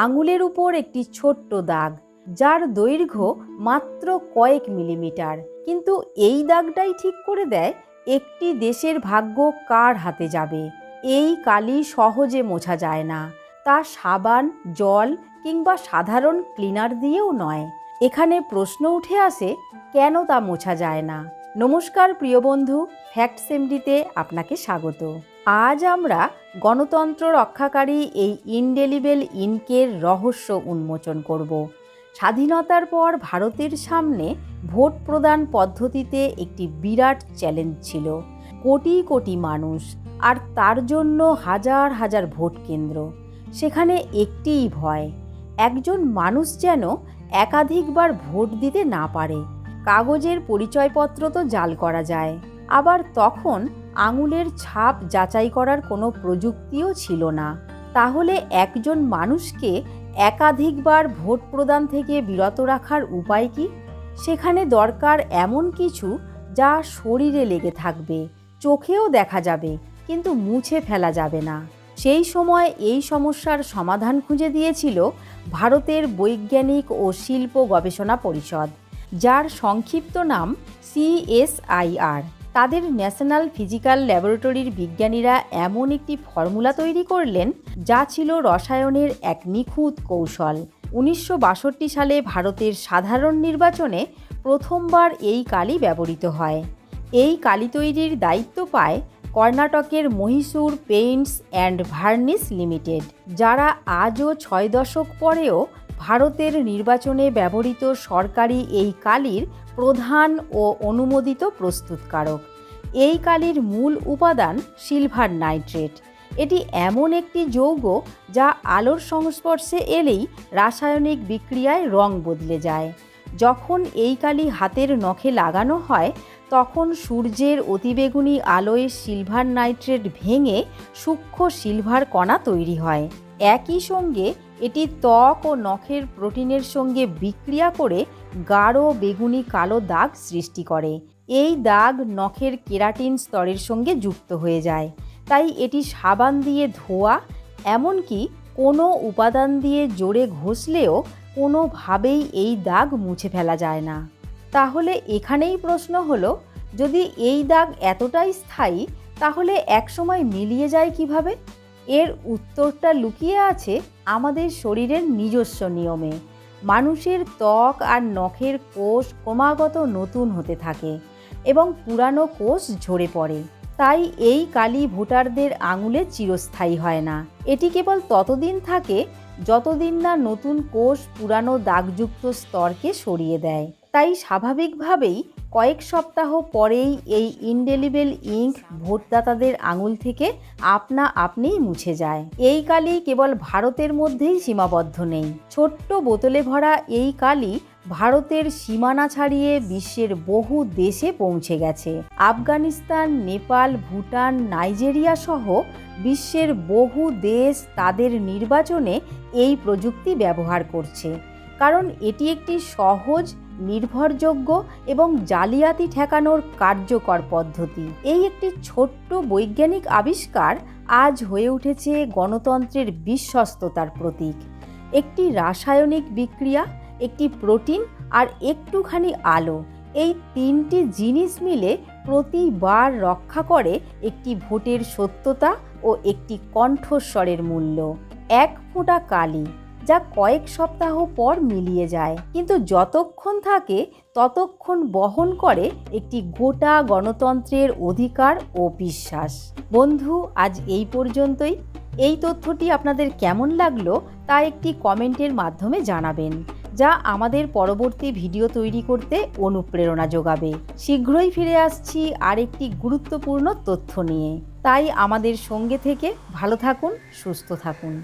আঙুলের উপর একটি ছোট্ট দাগ, যার দৈর্ঘ্য মাত্র কয়েক মিলিমিটার, কিন্তু এই দাগটাই ঠিক করে দেয় একটি দেশের ভাগ্য কার হাতে যাবে। এই কালি সহজে মোছা যায় না, তা সাবান, জল কিংবা সাধারণ ক্লিনার দিয়েও নয়। এখানে প্রশ্ন উঠে আসে, কেন তা মোছা যায় না? নমস্কার প্রিয় বন্ধু, ফ্যাক্টস এমডিতে আপনাকে স্বাগত। আজ আমরা গণতন্ত্র রক্ষাকারী এই ইনডেলিবেল ইঙ্কের রহস্য উন্মোচন করব। স্বাধীনতার পর ভারতের সামনে ভোট প্রদান পদ্ধতিতে একটি বিরাট চ্যালেঞ্জ ছিল। কোটি কোটি মানুষ, আর তার জন্য হাজার হাজার ভোট কেন্দ্র। সেখানে একটিই ভয়, একজন মানুষ যেন একাধিকবার ভোট দিতে না পারে। কাগজের পরিচয়পত্র তো জাল করা যায়, আবার তখন আঙুলের ছাপ যাচাই করার কোনো প্রযুক্তিও ছিল না। তাহলে একজন মানুষকে একাধিকবার ভোট প্রদান থেকে বিরত রাখার উপায় কি? সেখানে দরকার এমন কিছু যা শরীরে লেগে থাকবে, চোখেও দেখা যাবে, কিন্তু মুছে ফেলা যাবে না। সেই সময় এই সমস্যার সমাধান খুঁজে দিয়েছিল ভারতের বৈজ্ঞানিক ও শিল্প গবেষণা পরিষদ, যার সংক্ষিপ্ত নাম CSIR। তাদের ন্যাশনাল ফিজিক্যাল ল্যাবরেটরির বিজ্ঞানীরা এমন একটি ফর্মুলা তৈরি করলেন, যা ছিল রসায়নের এক নিখুঁত কৌশল। 1962 সালে ভারতের সাধারণ নির্বাচনে প্রথমবার এই কালি ব্যবহৃত হয়। এই কালি তৈরির দায়িত্ব পায় কর্ণাটকের Mysore paints and varnish limited, যারা আজও 6 দশক পরেও ভারতের নির্বাচনে ব্যবহৃত সরকারি এই কালির প্রধান ও অনুমোদিত প্রস্তুতকারক। এই কালির মূল উপাদান সিলভার নাইট্রেট। এটি এমন একটি যৌগ যা আলোর সংস্পর্শে এলেই রাসায়নিক বিক্রিয়ায় রং বদলে যায়। যখন এই কালি হাতের নখে লাগানো হয়, তখন সূর্যের অতিবেগুনি আলোয় সিলভার নাইট্রেট ভেঙে সূক্ষ্ম সিলভার কণা তৈরি হয়। একই সঙ্গে এটি ত্বক ও নখের প্রোটিনের সঙ্গে বিক্রিয়া করে গাঢ় বেগুনি কালো দাগ সৃষ্টি করে। এই দাগ নখের কেরাটিন স্তরের সঙ্গে যুক্ত হয়ে যায়, তাই এটি সাবান দিয়ে ধোয়া, এমনকি কোনো উপাদান দিয়ে জোরে ঘষলেও কোনোভাবেই এই দাগ মুছে ফেলা যায় না। তাহলে এখানেই প্রশ্ন হলো, যদি এই দাগ এতটাই স্থায়ী, তাহলে একসময় মিলিয়ে যায় কিভাবে? এর উত্তরটা লুকিয়ে আছে আমাদের শরীরের নিজস্ব নিয়মে। মানুষের ত্বক আর নখের কোষ ক্রমাগত নতুন হতে থাকে এবং পুরানো কোষ ঝরে পড়ে। তাই এই কালি ভোটারদের আঙুলে চিরস্থায়ী হয় না। এটি কেবল ততদিন থাকে যতদিন না নতুন কোষ পুরানো দাগযুক্ত স্তরকে সরিয়ে দেয়। তাই স্বাভাবিকভাবেই কয়েক সপ্তাহ পরেই এই ইনডেলিবেল ইঙ্ক ভোটদাতাদের আঙুল থেকে আপনা আপনিই মুছে যায়। এই কালি কেবল ভারতের মধ্যেই সীমাবদ্ধ নেই। ছোট্ট বোতলে ভরা এই কালি ভারতের সীমানা ছাড়িয়ে বিশ্বের বহু দেশে পৌঁছে গেছে। আফগানিস্তান, নেপাল, ভুটান, নাইজেরিয়া সহ বিশ্বের বহু দেশ তাদের নির্বাচনে এই প্রযুক্তি ব্যবহার করছে, কারণ এটি একটি সহজ, নির্ভরযোগ্য এবং জালিয়াতি ঠেকানোর কার্যকর পদ্ধতি। এই একটি ছোট্ট বৈজ্ঞানিক আবিষ্কার আজ হয়ে উঠেছে গণতন্ত্রের বিশ্বস্ততার প্রতীক। একটি রাসায়নিক বিক্রিয়া, একটি প্রোটিন আর একটুখানি আলো, এই তিনটি জিনিস মিলে প্রতিবার রক্ষা করে একটি ভোটের সত্যতা ও একটি কণ্ঠস্বরের মূল্য। এক ফোঁটা কালি, যা কয়েক সপ্তাহ পর মিলিয়ে যায়, কিন্তু যতক্ষণ থাকে ততক্ষণ বহন করে একটি গোটা গণতন্ত্রের অধিকার ও বিশ্বাস। বন্ধু, আজ এই পর্যন্তই। এই তথ্যটি আপনাদের কেমন লাগলো তা একটি কমেন্টের মাধ্যমে জানাবেন, যা আমাদের পরবর্তী ভিডিও তৈরি করতে অনুপ্রেরণা যোগাবে। শীঘ্রই ফিরে আসছি আরেকটি গুরুত্বপূর্ণ তথ্য নিয়ে। তাই আমাদের সঙ্গে থেকে ভালো থাকুন, সুস্থ থাকুন।